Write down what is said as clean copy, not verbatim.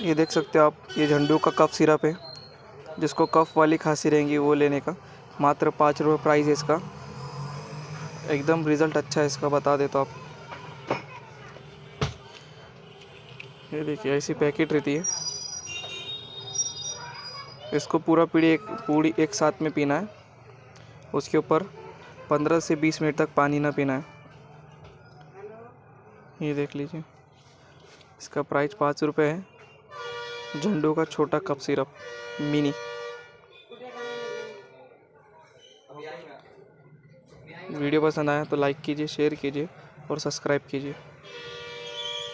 ये देख सकते हो आप, ये झंडू का कफ सिरप है। जिसको कफ वाली खांसी रहेंगी वो लेने का, मात्र 5 रुपये प्राइस है इसका। एकदम रिज़ल्ट अच्छा है इसका, बता देता हूँ आप। ये देखिए ऐसी पैकेट रहती है। इसको पूरी एक साथ में पीना है। उसके ऊपर 15 से 20 मिनट तक पानी ना पीना है। ये देख लीजिए, इसका प्राइस 5 रुपये है। झंडू का छोटा कप सिरप मिनी। वीडियो पसंद आया तो लाइक कीजिए, शेयर कीजिए और सब्सक्राइब कीजिए।